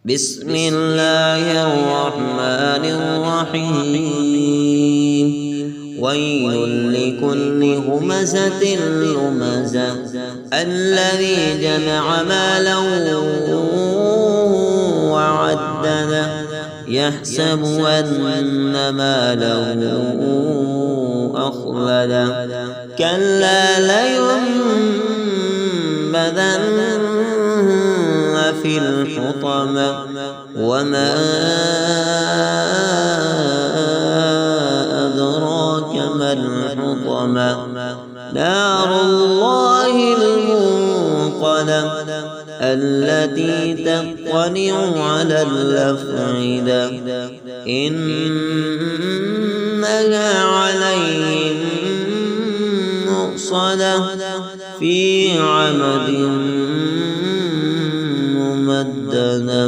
بسم الله الرحمن الرحيم. ويل لكل همزة لمزة الذي جمع مالا وعدده يحسب أن ماله أخلده كلا لينبذن في الحطمة وما أدراك ما الحطمة نار الله الموقدة التي تطلع على الأفئدة إنها عليهم مؤصدة في عمد ممددة.